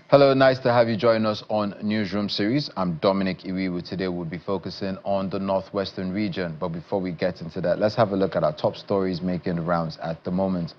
Hello, nice to have you join us on Newsroom series. I'm Dominic Iwiwu. Today we'll be focusing on the Northwestern region. But before we get into that, let's have a look at our top stories making the rounds at the moment.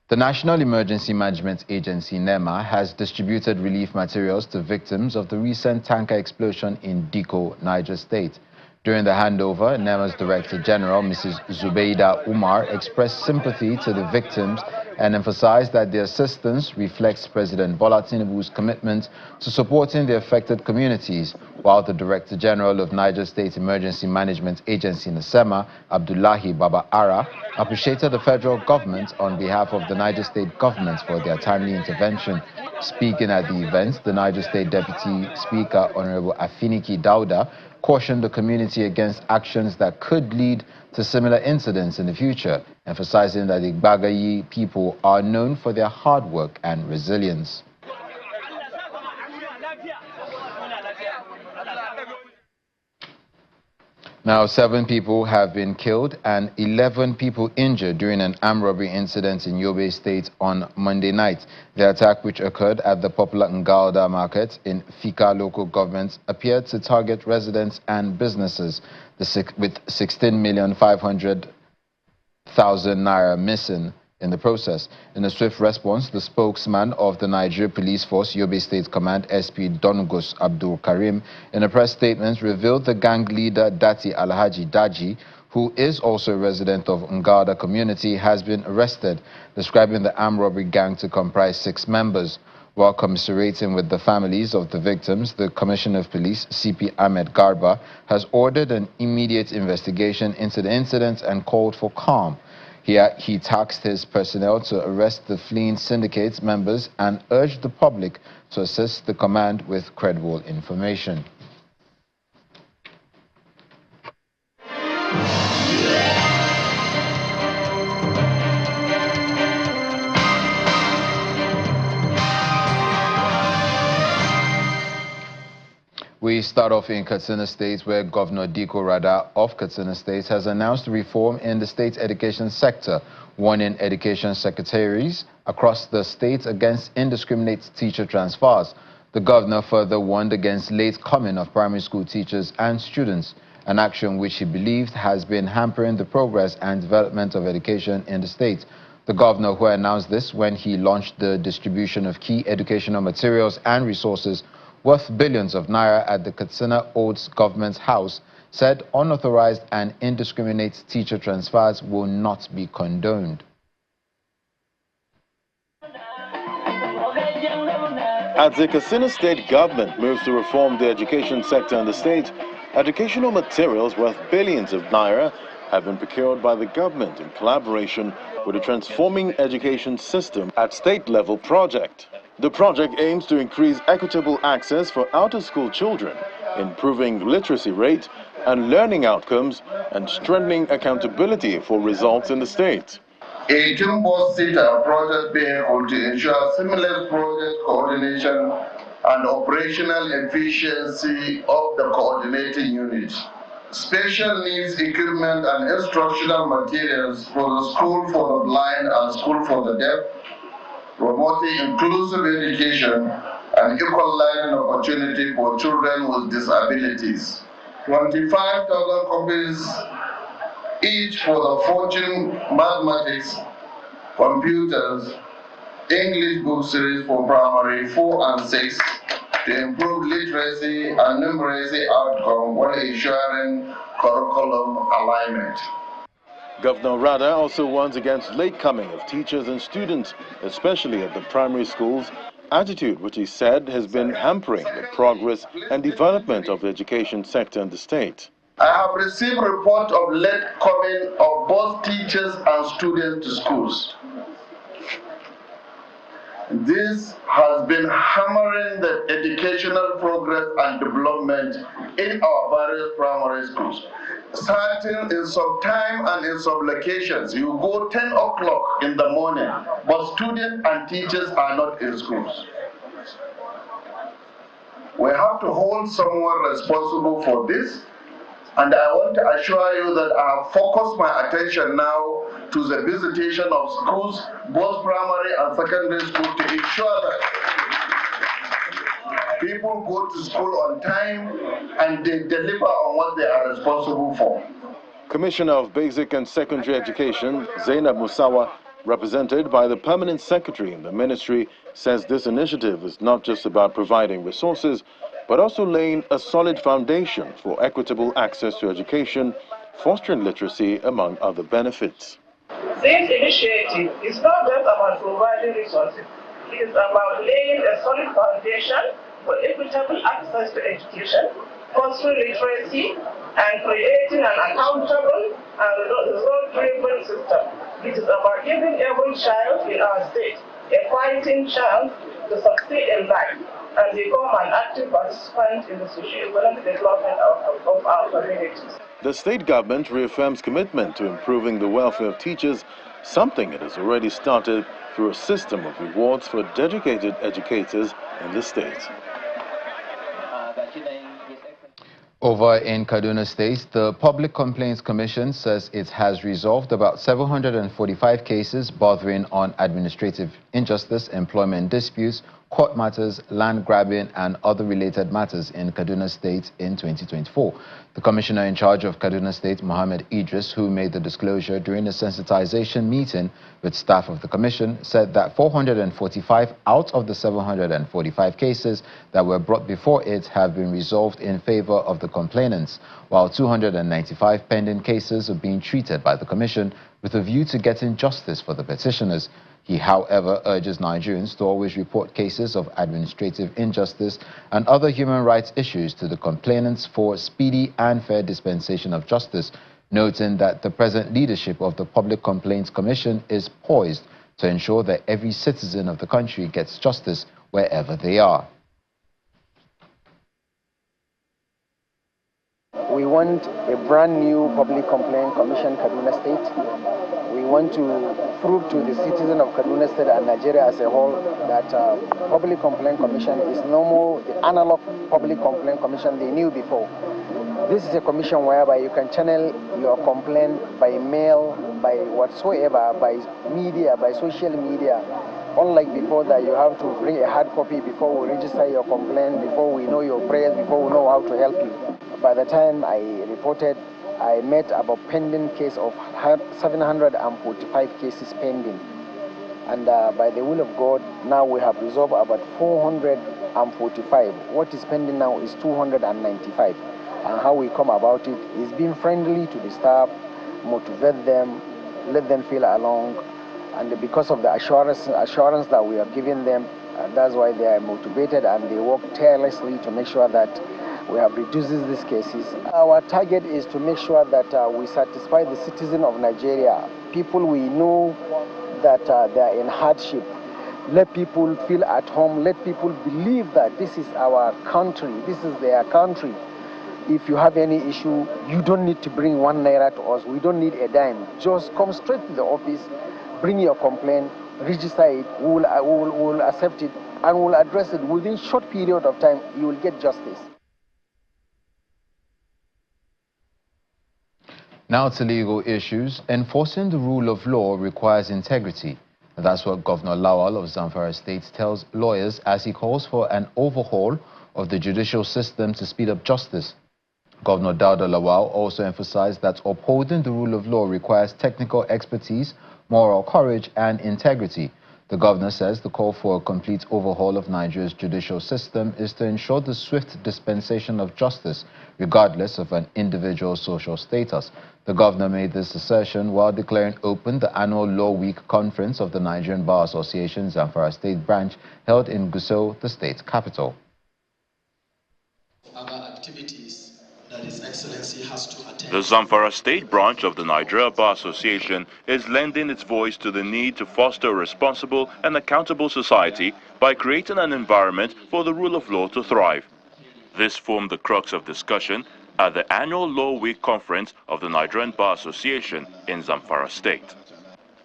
The National Emergency Management Agency, NEMA, has distributed relief materials to victims of the recent tanker explosion in Diko, Niger State. During the handover, NEMA's Director General, Mrs. Zubeida Umar, expressed sympathy to the victims and emphasized that the assistance reflects President Bola Tinubu's commitment to supporting the affected communities, while the Director General of Niger State Emergency Management Agency, NESEMA, Abdullahi Baba Ara, appreciated the federal government on behalf of the Niger State government for their timely intervention. Speaking at the event, the Niger State Deputy Speaker, Honorable Afiniki Dauda, cautioned the community against actions that could lead to similar incidents in the future, emphasizing that the Bagayi people are known for their hard work and resilience. Now, 7 people have been killed and 11 people injured during an armed robbery incident in Yobe State on Monday night. The attack, which occurred at the popular Ngalda market in Fika local government, appeared to target residents and businesses, with 16,500,000 naira missing in the process. In a swift response, the spokesman of the Nigeria Police Force, Yobe State Command, SP Dongus Abdul Karim, in a press statement revealed the gang leader Dati Alhaji Daji, who is also a resident of Ngada community, has been arrested, describing the armed robbery gang to comprise 6 members. While commiserating with the families of the victims, the Commissioner of Police, CP Ahmed Garba, has ordered an immediate investigation into the incident and called for calm. He tasked his personnel to arrest the fleeing syndicate's members and urged the public to assist the command with credible information. We start off in Katsina State, where Governor Diko Rada of Katsina State has announced reform in the state's education sector, warning education secretaries across the state against indiscriminate teacher transfers. The governor further warned against late coming of primary school teachers and students, an action which he believed has been hampering the progress and development of education in the state. The governor, who announced this when he launched the distribution of key educational materials and resources worth billions of naira at the Katsina Olds Government House, said unauthorized and indiscriminate teacher transfers will not be condoned. As the Katsina State government moves to reform the education sector in the state, educational materials worth billions of naira have been procured by the government in collaboration with the Transforming Education System at State-Level project. The project aims to increase equitable access for out-of-school children, improving literacy rate and learning outcomes, and strengthening accountability for results in the state. A jumbo-seater project vehicle to ensure seamless project coordination and operational efficiency of the coordinating unit. Special needs equipment and instructional materials for the School for the Blind and School for the Deaf, promoting inclusive education and equal learning opportunity for children with disabilities. 25,000 copies each for the Fortune Mathematics, Computers, English book series for primary 4 and 6 to improve literacy and numeracy outcome while ensuring curriculum alignment. Governor Rada also warns against late coming of teachers and students, especially at the primary schools, attitude which he said has been hampering the progress and development of the education sector in the state. I have received report of late coming of both teachers and students to schools. This has been hammering the educational progress and development in our various primary schools. Starting in some time and in some locations, you go 10 o'clock in the morning, but students and teachers are not in schools. We have to hold someone responsible for this. And I want to assure you that I have focused my attention now to the visitation of schools, both primary and secondary school, to ensure that people go to school on time and they deliver on what they are responsible for. Commissioner of Basic and Secondary Education, Zainab Musawa, represented by the Permanent Secretary in the Ministry, says this initiative is not just about providing resources, but also laying a solid foundation for equitable access to education, fostering literacy, among other benefits. This initiative is not just about providing resources. It is about laying a solid foundation for equitable access to education, fostering literacy, and creating an accountable and result-driven system. It is about giving every child in our state a fighting chance to succeed in life and become an active participant in the socio-economic development of our communities. The state government reaffirms commitment to improving the welfare of teachers, something it has already started through a system of rewards for dedicated educators in the state. Over in Kaduna State, the Public Complaints Commission says it has resolved about 745 cases bordering on administrative injustice, employment disputes, court matters, land grabbing, and other related matters in Kaduna State in 2024. The commissioner in charge of Kaduna State, Mohammed Idris, who made the disclosure during a sensitization meeting with staff of the commission, said that 445 out of the 745 cases that were brought before it have been resolved in favor of the complainants, while 295 pending cases are being treated by the commission with a view to getting justice for the petitioners. He, however, urges Nigerians to always report cases of administrative injustice and other human rights issues to the complainants for speedy and fair dispensation of justice, noting that the present leadership of the Public Complaints Commission is poised to ensure that every citizen of the country gets justice wherever they are. We want a brand new Public Complaint Commission, Kaduna State. We want to prove to the citizen of Kaduna State and Nigeria as a whole that Public Complaint Commission is no more the analog Public Complaint Commission they knew before. This is a commission whereby you can channel your complaint by mail, by whatsoever, by media, by social media. Unlike before that you have to bring a hard copy before we register your complaint, before we know your prayers, before we know how to help you. By the time I reported, I met about pending case of 745 cases pending. And by the will of God, now we have resolved about 445. What is pending now is 295. And how we come about it is being friendly to the staff, motivate them, let them feel along. And because of the assurance that we are giving them, that's why they are motivated and they work tirelessly to make sure that we have reduced these cases. Our target is to make sure that we satisfy the citizen of Nigeria. People we know that they are in hardship. Let people feel at home. Let people believe that this is our country. This is their country. If you have any issue, you don't need to bring 1 naira to us. We don't need a dime. Just come straight to the office, bring your complaint, register it, we will accept it, and we'll address it. Within a short period of time, you will get justice. Now to legal issues. Enforcing the rule of law requires integrity. That's what Governor Lawal of Zamfara State tells lawyers as he calls for an overhaul of the judicial system to speed up justice. Governor Dauda Lawal also emphasized that upholding the rule of law requires technical expertise, moral courage, and integrity. The governor says the call for a complete overhaul of Nigeria's judicial system is to ensure the swift dispensation of justice, regardless of an individual's social status. The governor made this assertion while declaring open the annual Law Week conference of the Nigerian Bar Association Zamfara State branch held in Gusau, the state capital. Other activities that His Excellency has to attend. The Zamfara State branch of the Nigeria Bar Association is lending its voice to the need to foster a responsible and accountable society by creating an environment for the rule of law to thrive. This formed the crux of discussion at the annual Law Week conference of the Nigerian Bar Association in Zamfara State.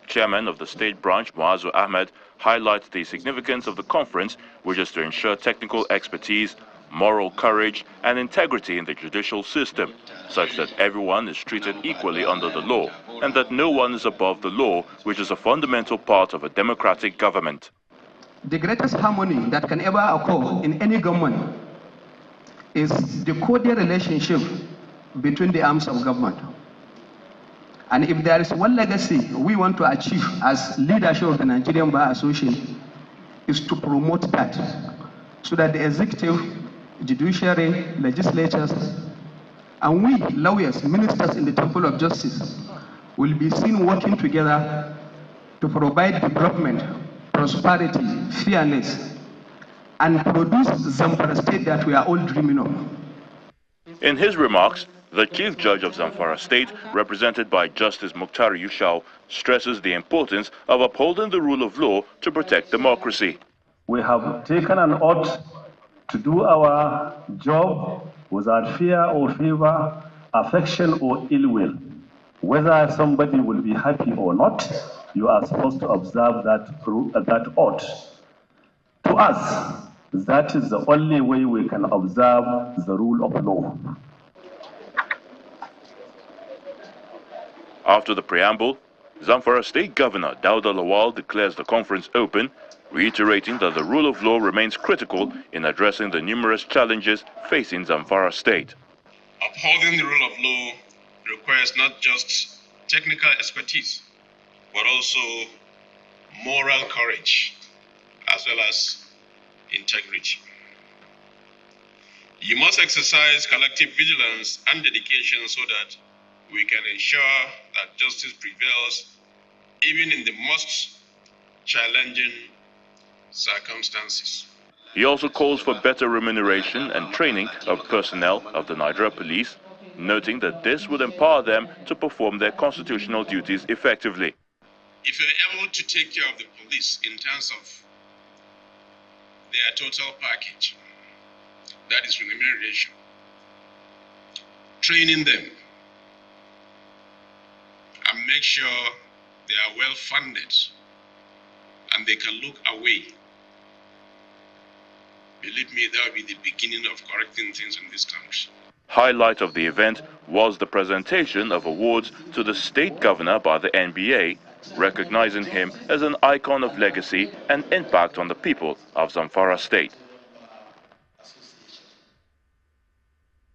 Chairman of the state branch, Muazu Ahmed, highlights the significance of the conference, which is to ensure technical expertise, moral courage, and integrity in the judicial system, such that everyone is treated equally under the law, and that no one is above the law, which is a fundamental part of a democratic government. The greatest harmony that can ever occur in any government is the cordial relationship between the arms of government. And if there is one legacy we want to achieve as leadership of the Nigerian Bar Association, is to promote that, so that the executive, judiciary, legislatures, and we lawyers, ministers in the Temple of Justice, will be seen working together to provide development, prosperity, fairness, and produce Zamfara state that we are all dreaming of. In his remarks, the Chief Judge of Zamfara State, represented by Justice Mukhtar Yushau, stresses the importance of upholding the rule of law to protect democracy. We have taken an oath to do our job without fear or favor, affection or ill will. Whether somebody will be happy or not, you are supposed to observe that oath. To us, that is the only way we can observe the rule of law. After the preamble, Zamfara State Governor Dauda Lawal declares the conference open, reiterating that the rule of law remains critical in addressing the numerous challenges facing Zamfara State. Upholding the rule of law requires not just technical expertise, but also moral courage, as well as integrity. You must exercise collective vigilance and dedication so that we can ensure that justice prevails even in the most challenging circumstances. He also calls for better remuneration and training of personnel of the Nigeria Police, noting that this would empower them to perform their constitutional duties effectively. If you're able to take care of the police in terms of their total package, that is remuneration, training them, and make sure they are well funded and they can look away, believe me, that will be the beginning of correcting things in this country. Highlight of the event was the presentation of awards to the state governor by the NBA, recognizing him as an icon of legacy and impact on the people of Zamfara State.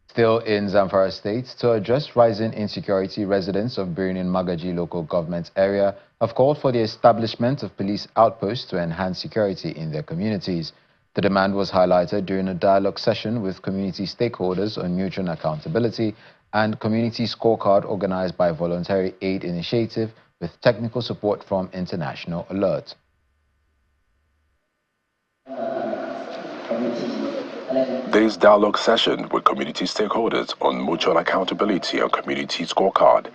Still in Zamfara State, to address rising insecurity, residents of Birnin-Magaji local government area have called for the establishment of police outposts to enhance security in their communities. The demand was highlighted during a dialogue session with community stakeholders on mutual accountability and community scorecard organized by Voluntary Aid Initiative with technical support from International Alert. This dialogue session with community stakeholders on mutual accountability and community scorecard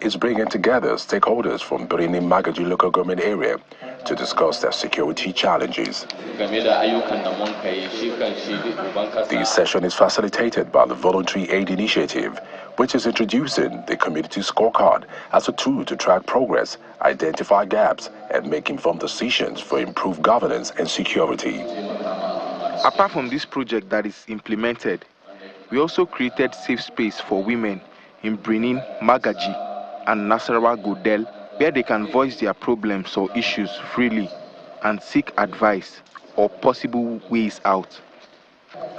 is bringing together stakeholders from Birnin-Magaji local government area to discuss their security challenges. This session is facilitated by the Voluntary Aid Initiative, which is introducing the community scorecard as a tool to track progress, identify gaps, and make informed decisions for improved governance and security. Apart from this project that is implemented, we also created safe space for women in Birnin-Magaji and Nasarawa Godel, where they can voice their problems or issues freely and seek advice or possible ways out.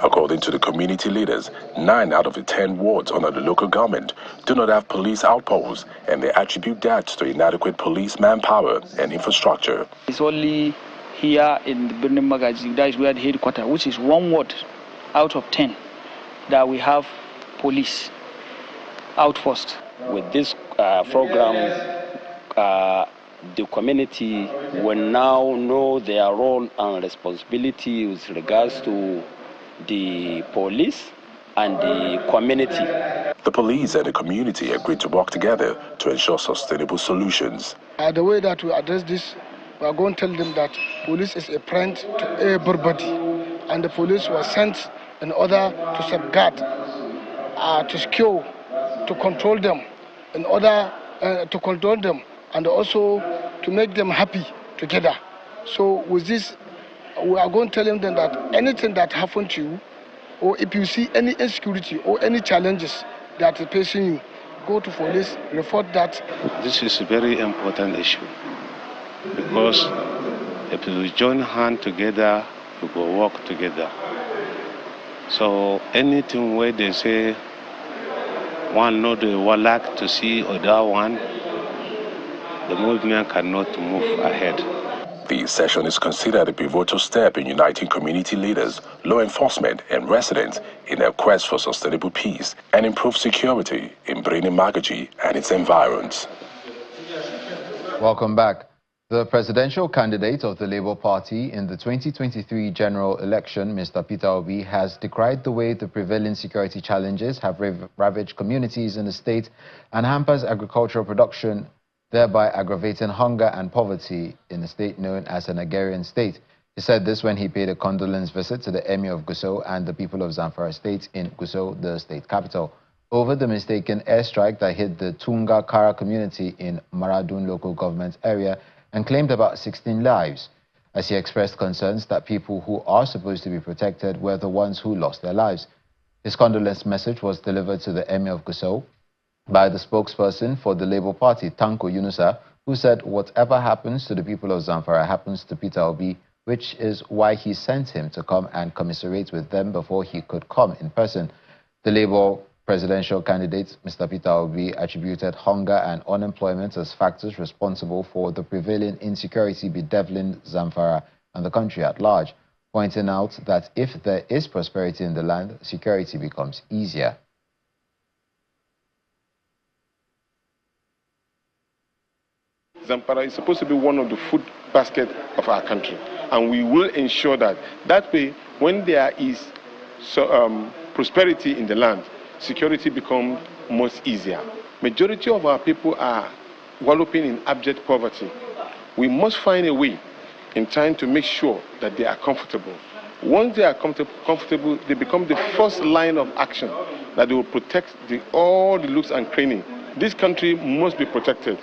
According to the community leaders, 9 out of the 10 wards under the local government do not have police outposts, and they attribute that to inadequate police manpower and infrastructure. It's only here in the Birnin-Magaji, that is where the headquarters, which is 1 ward out of 10, that we have police outpost. With this program, the community will now know their role and responsibility with regards to the police and the community. The police and the community agreed to work together to ensure sustainable solutions. The way that we address this, we are going to tell them that police is a friend to everybody, and the police was sent in order to safeguard, to secure, to control them, in order to control them, and also to make them happy together. So with this, we are going to tell them that anything that happened to you, or if you see any insecurity or any challenges that are facing you, go to police, report that. This is a very important issue because if we join hands together, we will work together. So anything where they say one know the one like to see other one, the movement cannot move ahead. The session is considered a pivotal step in uniting community leaders, law enforcement, and residents in a quest for sustainable peace and improved security in Birnin-Magaji and its environs. Welcome back. The presidential candidate of the Labour Party in the 2023 general election, Mr. Peter Obi, has decried the way the prevailing security challenges have ravaged communities in the state and hampers agricultural production, thereby aggravating hunger and poverty in the state known as an agrarian state. He said this when he paid a condolence visit to the Emir of Gusau and the people of Zamfara state in Gusau, the state capital, over the mistaken airstrike that hit the Tunga Kara community in Maradun local government area and claimed about 16 lives, as he expressed concerns that people who are supposed to be protected were the ones who lost their lives. His condolence message was delivered to the Emir of Gusau by the spokesperson for the Labour Party, Tanko Yunusa, who said whatever happens to the people of Zamfara happens to Peter Obi, which is why he sent him to come and commiserate with them before he could come in person. The Labour presidential candidate, Mr. Peter Obi, attributed hunger and unemployment as factors responsible for the prevailing insecurity bedeviling Zamfara and the country at large, pointing out that if there is prosperity in the land, security becomes easier. Zamfara is supposed to be one of the food basket of our country, and we will ensure that way when there is prosperity in the land, security becomes much easier. Majority of our people are wallowing in abject poverty. We must find a way in trying to make sure that they are comfortable. Once they are comfortable, they become the first line of action that they will protect all the looks and cranny. This country must be protected.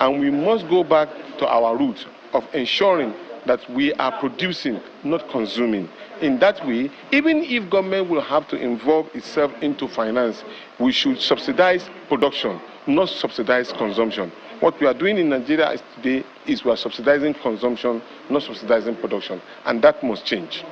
And we must go back to our roots of ensuring that we are producing, not consuming. In that way, even if government will have to involve itself into finance, we should subsidize production, not subsidize consumption. What we are doing in Nigeria today is we are subsidizing consumption, not subsidizing production, and that must change.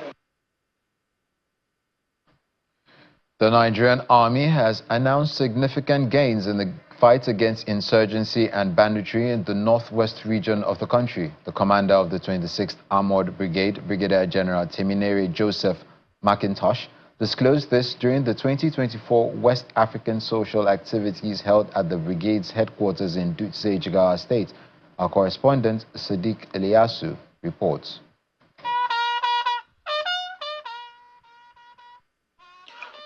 The Nigerian army has announced significant gains in the fight against insurgency and banditry in the northwest region of the country. The commander of the 26th Armored Brigade, Brigadier General Teminere Joseph McIntosh, disclosed this during the 2024 West African social activities held at the brigade's headquarters in Dutse, Jigawa State. Our correspondent, Sadiq Eliasu, reports.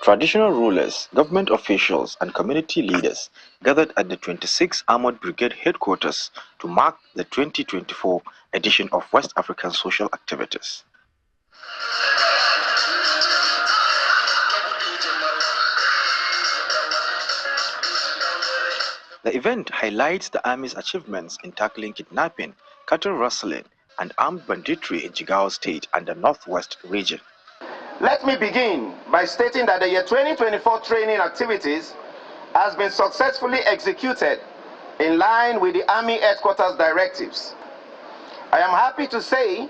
Traditional rulers, government officials, and community leaders gathered at the 26th Armored Brigade headquarters to mark the 2024 edition of West African Social Activities. The event highlights the Army's achievements in tackling kidnapping, cattle rustling, and armed banditry in Jigawa State and the Northwest region. Let me begin by stating that the year 2024 training activities has been successfully executed in line with the Army Headquarters directives. I am happy to say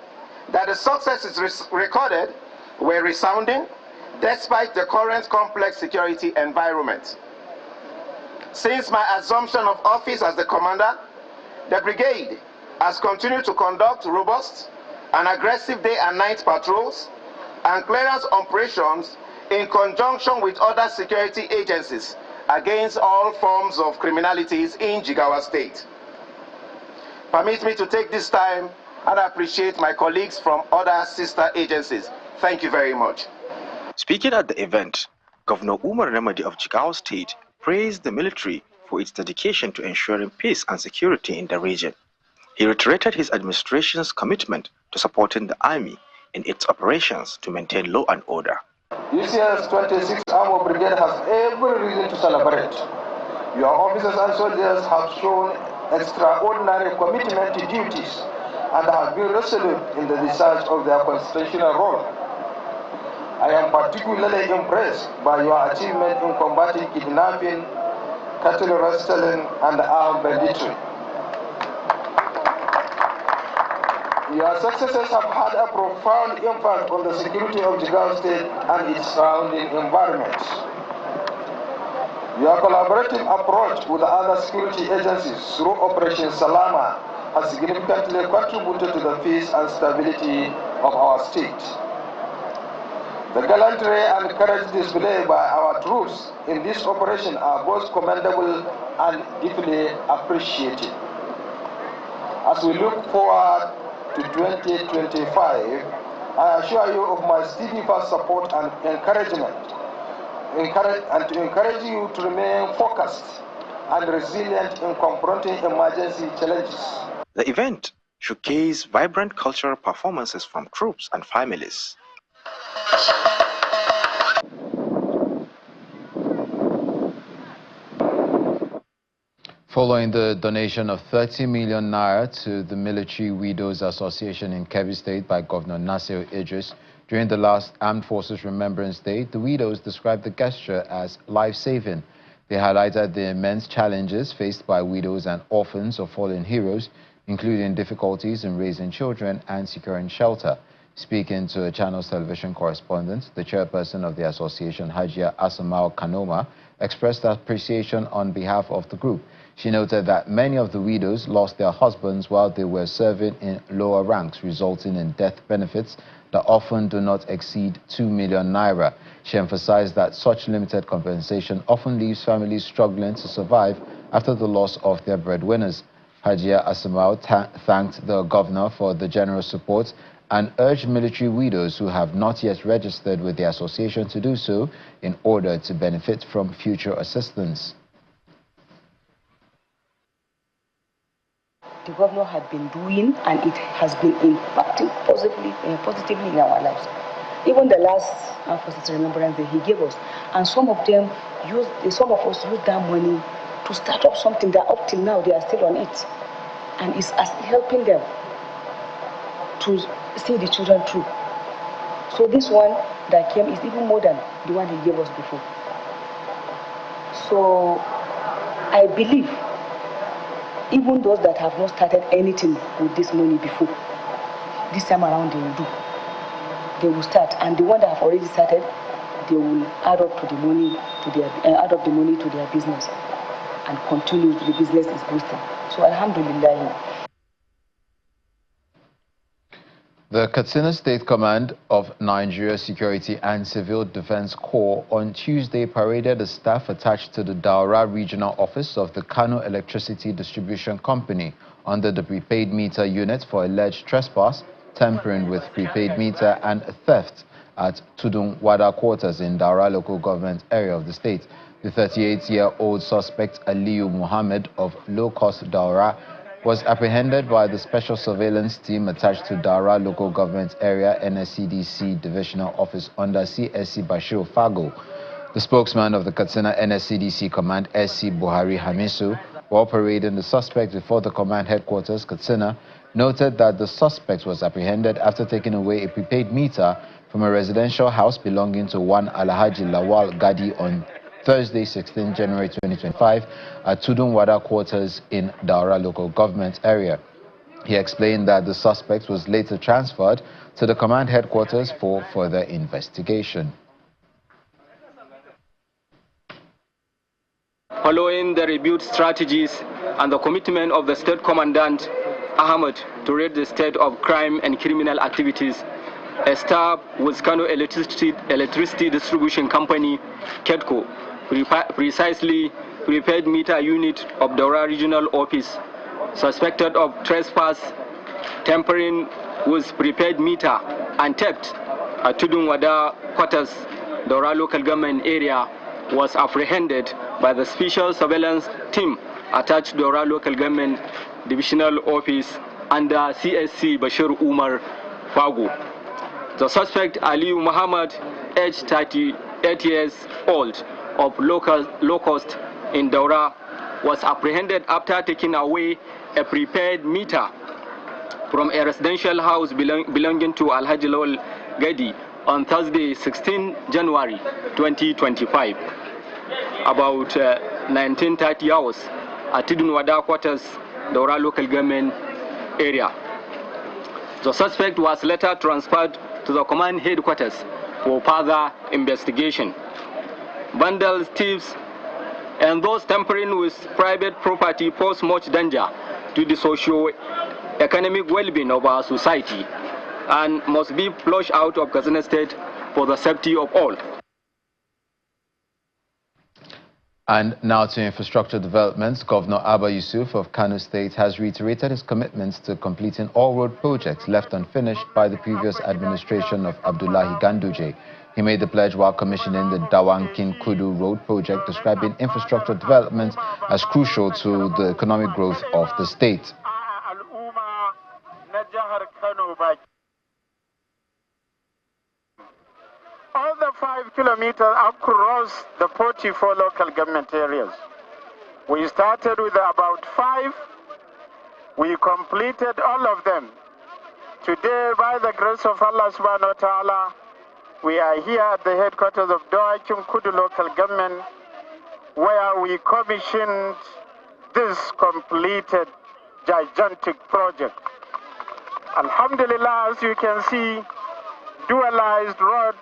that the successes recorded were resounding despite the current complex security environment. Since my assumption of office as the commander, the brigade has continued to conduct robust and aggressive day and night patrols and clearance operations in conjunction with other security agencies against all forms of criminalities in Jigawa State. Permit me to take this time and appreciate my colleagues from other sister agencies. Thank you very much. Speaking at the event, Governor Umar Namadi of Jigawa State praised the military for its dedication to ensuring peace and security in the region. He reiterated his administration's commitment to supporting the army in its operations to maintain law and order. This year's 26th Armored Brigade has every reason to celebrate. Your officers and soldiers have shown extraordinary commitment to duties and have been resolute in the discharge of their constitutional role. I am particularly impressed by your achievement in combating kidnapping, cattle rustling, and armed banditry. Your successes have had a profound impact on the security of Jigawa State and its surrounding environment. Your collaborative approach with other security agencies through Operation Salama has significantly contributed to the peace and stability of our state. The gallantry and courage displayed by our troops in this operation are both commendable and deeply appreciated. As we look forward to 2025, I assure you of my steadfast support and encouragement, and to encourage you to remain focused and resilient in confronting emergency challenges. The event showcased vibrant cultural performances from troops and families. Following the donation of 30 million naira to the Military Widows Association in Kebbi State by Governor Nasir Idris during the last Armed Forces Remembrance Day, the widows described the gesture as life-saving. They highlighted the immense challenges faced by widows and orphans of fallen heroes, including difficulties in raising children and securing shelter. Speaking to a Channels television correspondent, the chairperson of the association, Hajia Asamao Kanoma, expressed appreciation on behalf of the group. She noted that many of the widows lost their husbands while they were serving in lower ranks, resulting in death benefits that often do not exceed 2 million naira. She emphasized that such limited compensation often leaves families struggling to survive after the loss of their breadwinners. Hajia Asamao thanked the governor for the generous support and urged military widows who have not yet registered with the association to do so in order to benefit from future assistance. The governor had been doing, and it has been impacting positively in our lives. Even the last Armed Forces Remembrance Day he gave us, and some of us used that money to start up something that up till now they are still on it, and it's helping them to see the children through. So this one that came is even more than the one he gave us before. So I believe even those that have not started anything with this money before, this time around they will do. They will start, and the one that have already started, they will add up the money to their business, and continue the business is boosting. So alhamdulillah. The Katsina State Command of Nigeria Security and Civil Defense Corps on Tuesday paraded the staff attached to the Daura Regional Office of the Kano Electricity Distribution Company under the prepaid meter unit for alleged trespass, tampering with prepaid meter, and theft at Tudun Wada quarters in Daura local government area of the state. The 38-year-old suspect Aliyu Muhammad of low-cost Daura was apprehended by the special surveillance team attached to Daura local government area NSCDC divisional office under CSC Bashir Fago. The spokesman of the Katsina NSCDC command, SC Buhari Hamisu, while parading the suspect before the command headquarters, Katsina, noted that the suspect was apprehended after taking away a prepaid meter from a residential house belonging to one Alhaji Lawal Gadi on Thursday, 16 January 2025, at Tudun Wada quarters in Daura local government area. He explained that the suspect was later transferred to the command headquarters for further investigation. Following the reviewed strategies and the commitment of the State Commandant Ahmed to rid the state of crime and criminal activities, a staff with Kano Electricity Distribution Company, KEDCO, precisely prepaid meter unit of Daura Regional Office, suspected of trespass, tampering with prepaid meter, and theft at Tudun Wada quarters, Daura local government area, was apprehended by the special surveillance team attached to Daura local government divisional office under CSC Bashir Umar Fago. The suspect Aliyu Muhammad, aged 38 years old, of low cost in Daura, was apprehended after taking away a prepaid meter from a residential house belonging to Alhaji Lawal Gadi on Thursday, 16 January 2025, about 19:30 hours at Tidunwada quarters, Daura local government area. The suspect was later transferred to the command headquarters for further investigation. Vandals, thieves, and those tampering with private property pose much danger to the socio-economic well-being of our society and must be flushed out of Katsina State for the safety of all. And now to infrastructure developments. Governor Abba Yusuf of Kano State has reiterated his commitments to completing all road projects left unfinished by the previous administration of Abdullahi Ganduje. He made the pledge while commissioning the Dawankin Kudu Road project, describing infrastructure development as crucial to the economic growth of the state. All the 5 kilometers across the 44 local government areas. We started with about 5. We completed all of them. Today, by the grace of Allah subhanahu wa ta'ala, we are here at the headquarters of Dawankin Kudu local government, where we commissioned this completed gigantic project. Alhamdulillah, as you can see, dualized road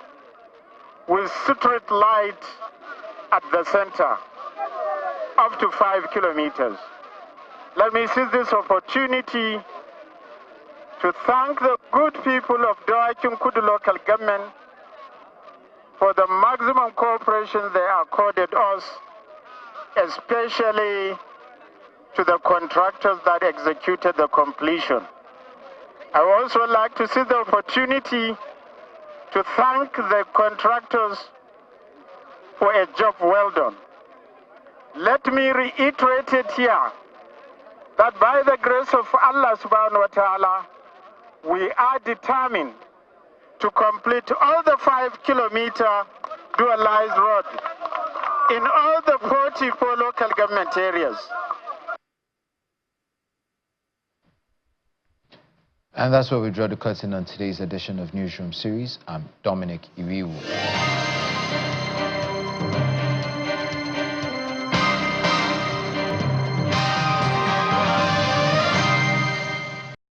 with street light at the center, up to 5 kilometers. Let me seize this opportunity to thank the good people of Dawankin Kudu local government for the maximum cooperation they accorded us, especially to the contractors that executed the completion. I would also like to seize the opportunity to thank the contractors for a job well done. Let me reiterate it here, that by the grace of Allah subhanahu wa ta'ala, we are determined to complete all the 5 kilometer dualized road in all the 44 local government areas. And that's where we draw the curtain on today's edition of Newsroom Series. I'm Dominic Iwiwu.